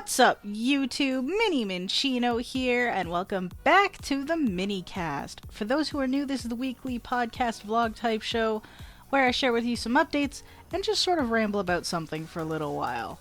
What's up, YouTube? Mini Minchino here, and welcome back to the Minnycast. For those who are new, this is the weekly podcast vlog type show where I share with you some updates and just sort of ramble about something for a little while.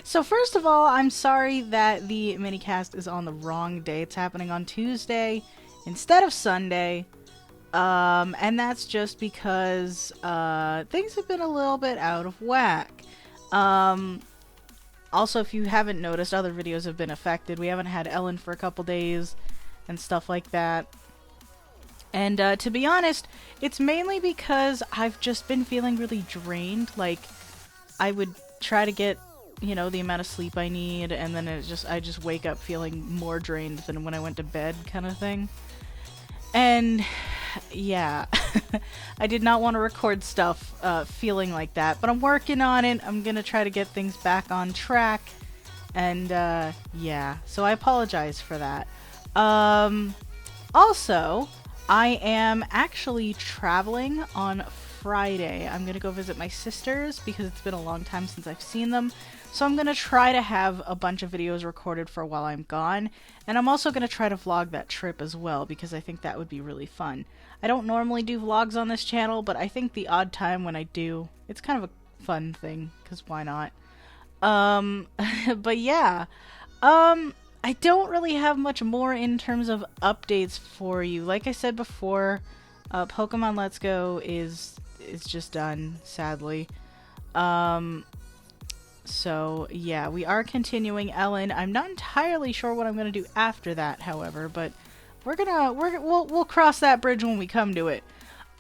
So first of all, I'm sorry that the Minnycast is on the wrong day. It's happening on Tuesday instead of Sunday. And that's just because, things have been a little bit out of whack. Also, if you haven't noticed, other videos have been affected. We haven't had Ellen for a couple days and stuff like that. And, to be honest, it's mainly because I've just been feeling really drained. Like, I would try to get, you know, the amount of sleep I need, and then I just wake up feeling more drained than when I went to bed, kind of thing. And yeah, I did not want to record stuff feeling like that, but I'm working on it. I'm gonna try to get things back on track, and yeah, so I apologize for that. Also, I am actually traveling on Friday. I'm gonna go visit my sisters because it's been a long time since I've seen them. So I'm gonna try to have a bunch of videos recorded for while I'm gone, and I'm also gonna try to vlog that trip as well because I think that would be really fun. I don't normally do vlogs on this channel, but I think the odd time when I do, it's kind of a fun thing, because why not? But yeah, I don't really have much more in terms of updates for you. Like I said before, Pokemon Let's Go is just done, sadly. So yeah, we are continuing Ellen. I'm not entirely sure what I'm gonna do after that, however, but we'll cross that bridge when we come to it.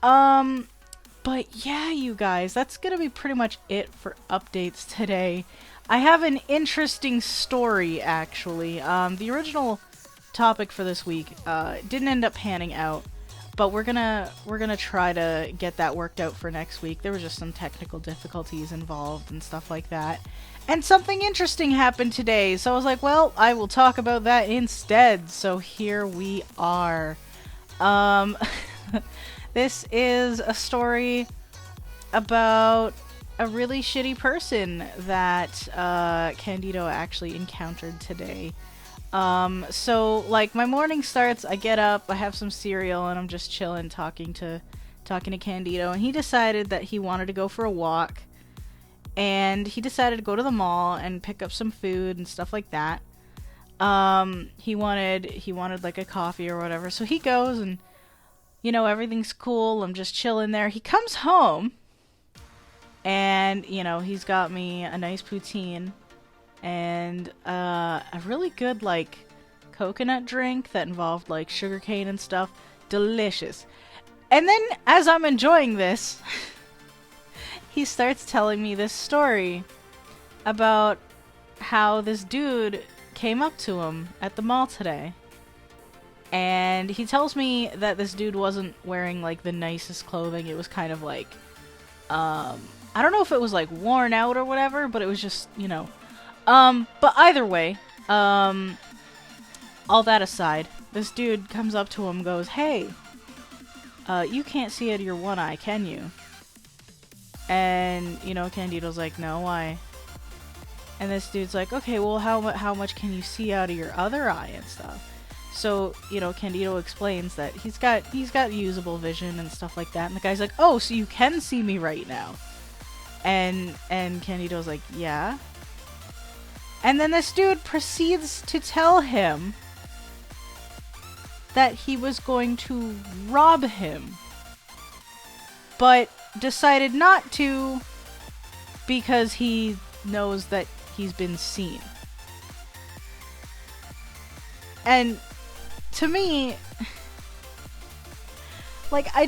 But yeah, you guys, that's gonna be pretty much it for updates today. I have an interesting story, actually. The original topic for this week didn't end up panning out, but we're gonna try to get that worked out for next week. There were just some technical difficulties involved and stuff like that. And something interesting happened today, so I was like, well, I will talk about that instead. So here we are. This is a story about a really shitty person that Candido actually encountered today. So like my morning starts, I get up, I have some cereal, and I'm just chilling talking to Candido, and he decided that he wanted to go for a walk, and he decided to go to the mall and pick up some food and stuff like that. He wanted like a coffee or whatever, so he goes, and you know, everything's cool, I'm just chilling there. He comes home, and you know, he's got me a nice poutine and a really good like coconut drink that involved like sugarcane and stuff. Delicious. And then as I'm enjoying this, he starts telling me this story about how this dude came up to him at the mall today. And he tells me that this dude wasn't wearing like the nicest clothing. It was kind of like I don't know if it was like worn out or whatever, but it was just, you know. But either way, all that aside, this dude comes up to him and goes, "Hey, you can't see out of your one eye, can you?" And, you know, Candido's like, "No, why?" And this dude's like, "Okay, well, how much can you see out of your other eye and stuff?" So, you know, Candido explains that he's got usable vision and stuff like that, and the guy's like, "Oh, so you can see me right now?" And Candido's like, "Yeah." And then this dude proceeds to tell him that he was going to rob him, but decided not to because he knows that he's been seen. And to me, like, I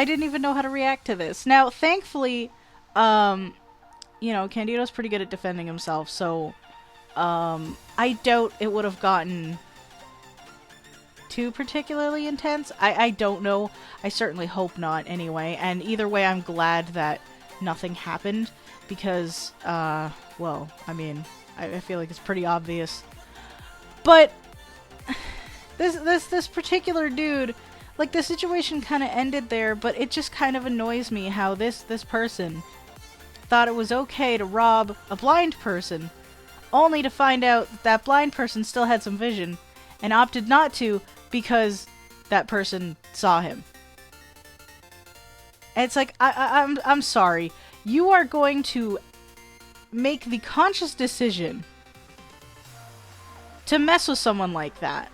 didn't even know how to react to this. Now, thankfully, you know, Candido's pretty good at defending himself, so I doubt it would have gotten too particularly intense. I don't know. I certainly hope not anyway. And either way, I'm glad that nothing happened because, well, I mean, I feel like it's pretty obvious. But this particular dude, like, the situation kind of ended there, but it just kind of annoys me how this person thought it was okay to rob a blind person, only to find out that blind person still had some vision, and opted not to because that person saw him. And it's like, I'm sorry. You are going to make the conscious decision to mess with someone like that,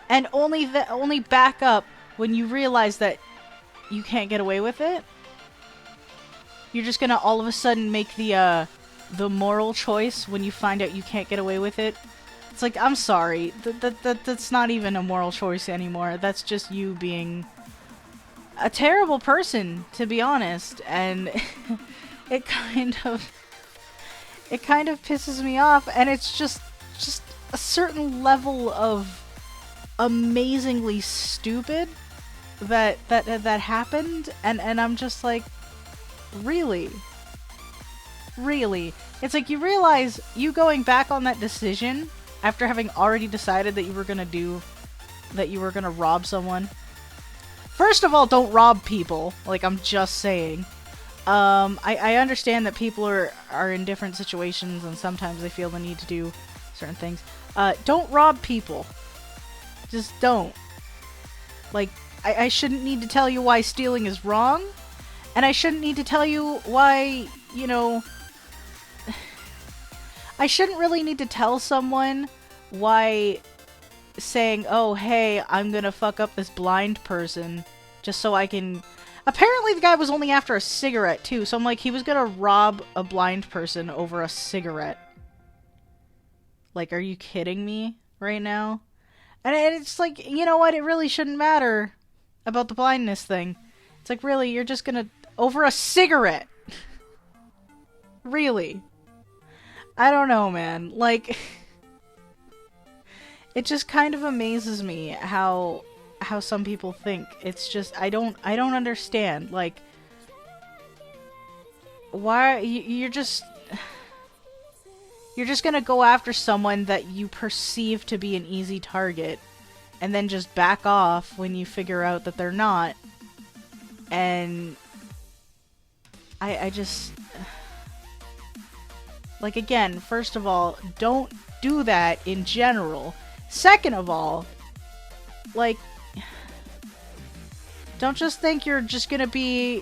and only back up when you realize that you can't get away with it. You're just gonna all of a sudden make the moral choice when you find out you can't get away with it. It's like, I'm sorry, that's not even a moral choice anymore. That's just you being a terrible person, to be honest. And it kind of pisses me off, and it's just a certain level of amazingly stupid that happened, and I'm just like, really? It's like, you realize you going back on that decision after having already decided that you were gonna rob someone. First of all, don't rob people. Like, I'm just saying. I understand that people are in different situations and sometimes they feel the need to do certain things. Don't rob people. Just don't. Like, I shouldn't need to tell you why stealing is wrong, and I shouldn't need to tell you why, you know... I shouldn't really need to tell someone why saying, oh, hey, I'm gonna fuck up this blind person just so I can... Apparently the guy was only after a cigarette, too, so I'm like, he was gonna rob a blind person over a cigarette. Like, are you kidding me right now? And it's like, you know what, it really shouldn't matter about the blindness thing. It's like, really, you're just gonna... Over a cigarette! Really? I don't know, man. Like... It just kind of amazes me how some people think. It's just, I don't understand. Like, why you're just gonna go after someone that you perceive to be an easy target, and then just back off when you figure out that they're not. And I just, like, again, first of all, don't do that in general. Second of all, like, don't just think you're just gonna be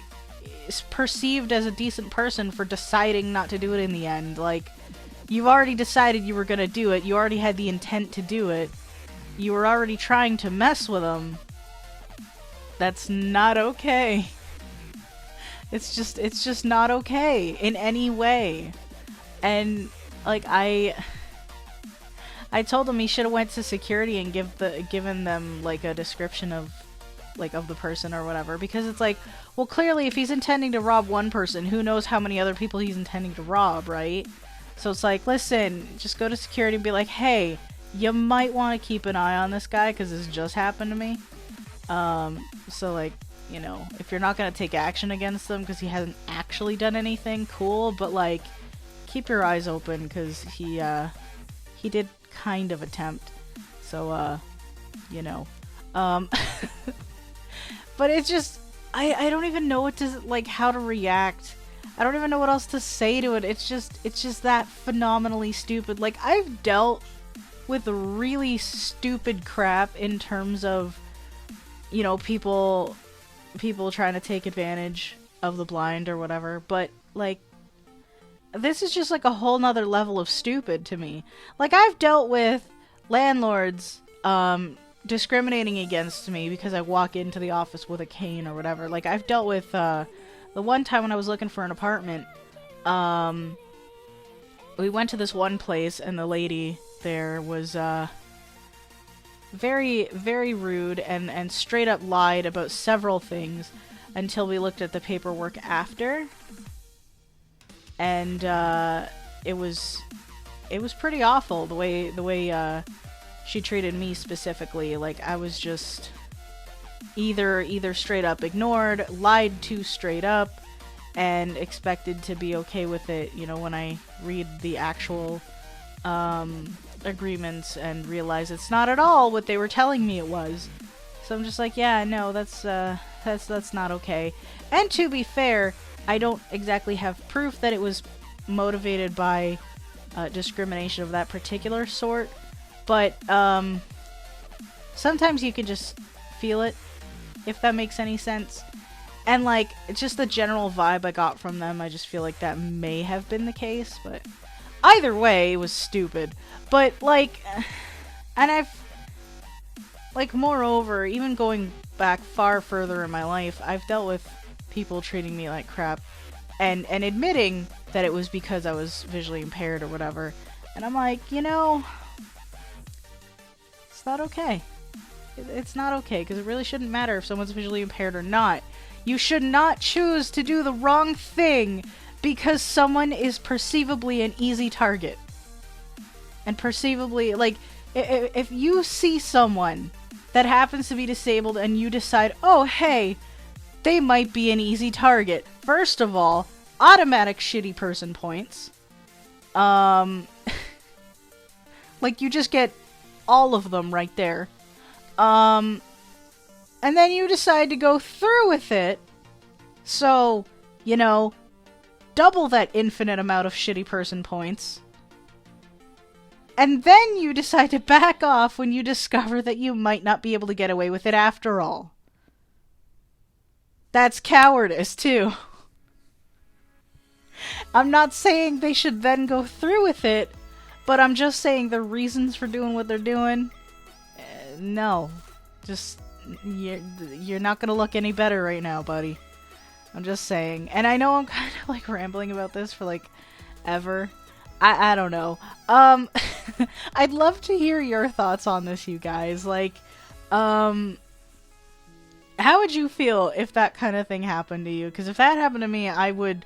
perceived as a decent person for deciding not to do it in the end. Like, you've already decided you were gonna do it. You already had the intent to do it. You were already trying to mess with them. That's not okay. It's just not okay in any way. And, like, I told him he should have went to security and given them, like, a description of the person or whatever, because it's like, well, clearly if he's intending to rob one person, who knows how many other people he's intending to rob, right? So it's like, listen, just go to security and be like, hey, you might want to keep an eye on this guy because this just happened to me. So, like, you know, if you're not going to take action against them because he hasn't actually done anything, cool, but, like, keep your eyes open because he did kind of attempt. So, you know. But it's just, I don't even know what to, like, how to react. I don't even know what else to say to it. It's just that phenomenally stupid. Like, I've dealt with really stupid crap in terms of, you know, people trying to take advantage of the blind or whatever, but, like, this is just, like, a whole nother level of stupid to me. Like, I've dealt with landlords, discriminating against me because I walk into the office with a cane or whatever. Like, I've dealt with, the one time when I was looking for an apartment, we went to this one place and the lady there was, very, very rude and straight up lied about several things until we looked at the paperwork after. And, it was pretty awful the way, she treated me specifically. Like, I was just either straight up ignored, lied to straight up, and expected to be okay with it, you know, when I read the actual agreements and realize it's not at all what they were telling me it was. So I'm just like, yeah, no, that's not okay. And to be fair, I don't exactly have proof that it was motivated by discrimination of that particular sort, but sometimes you can just feel it, if that makes any sense. And like, just the general vibe I got from them, I just feel like that may have been the case, but either way, it was stupid. But like, and I've, like, moreover, even going back far further in my life, I've dealt with people treating me like crap and admitting that it was because I was visually impaired or whatever. And I'm like, you know, it's not okay. It's not okay, because it really shouldn't matter if someone's visually impaired or not. You should not choose to do the wrong thing because someone is perceivably an easy target. And perceivably, like, if you see someone that happens to be disabled and you decide, oh, hey, they might be an easy target. First of all, automatic shitty person points. Like, you just get all of them right there. And then you decide to go through with it. So, you know, double that infinite amount of shitty person points. And then you decide to back off when you discover that you might not be able to get away with it after all. That's cowardice, too. I'm not saying they should then go through with it, but I'm just saying the reasons for doing what they're doing, no. Just, you're not gonna look any better right now, buddy. I'm just saying. And I know I'm kind of, like, rambling about this for, like, ever. I don't know. I'd love to hear your thoughts on this, you guys. Like, how would you feel if that kind of thing happened to you? Because if that happened to me, I would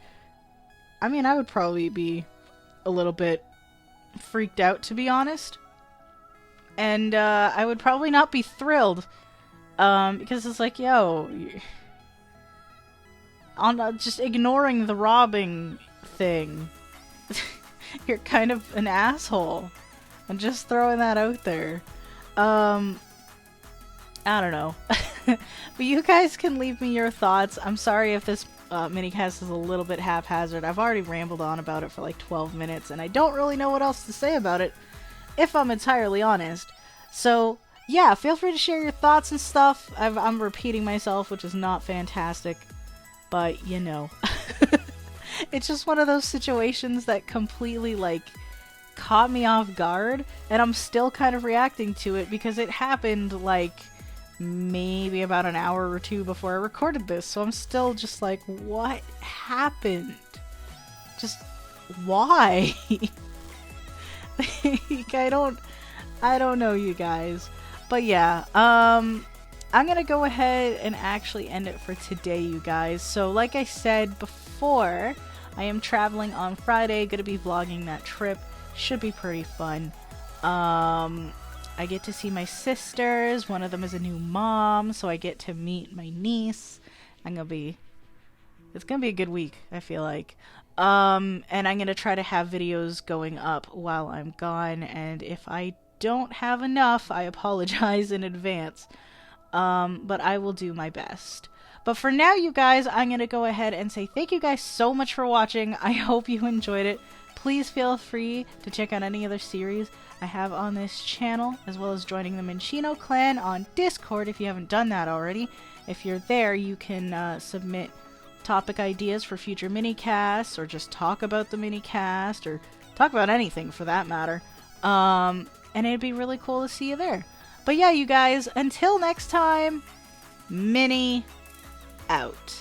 probably be a little bit freaked out, to be honest. And, I would probably not be thrilled. Because it's like, yo, on just ignoring the robbing thing. You're kind of an asshole. I'm just throwing that out there. I don't know. But you guys can leave me your thoughts. I'm sorry if this minicast is a little bit haphazard. I've already rambled on about it for like 12 minutes, and I don't really know what else to say about it, if I'm entirely honest. So, yeah, feel free to share your thoughts and stuff. I'm repeating myself, which is not fantastic. But, you know. It's just one of those situations that completely, like, caught me off guard, and I'm still kind of reacting to it because it happened, like, maybe about an hour or two before I recorded this, so I'm still just like, what happened? Just, why? Like, I don't know, you guys. But yeah, I'm gonna go ahead and actually end it for today, you guys. So, like I said before, I am traveling on Friday, gonna be vlogging that trip. Should be pretty fun. I get to see my sisters. One of them is a new mom, so I get to meet my niece. It's gonna be a good week, I feel like. And I'm gonna try to have videos going up while I'm gone, and if I don't have enough, I apologize in advance. But I will do my best. But for now, you guys, I'm going to go ahead and say thank you guys so much for watching. I hope you enjoyed it. Please feel free to check out any other series I have on this channel, as well as joining the Minchino clan on Discord if you haven't done that already. If you're there, you can submit topic ideas for future minicasts, or just talk about the minicast, or talk about anything for that matter. And it'd be really cool to see you there. But yeah, you guys, until next time, Minny out.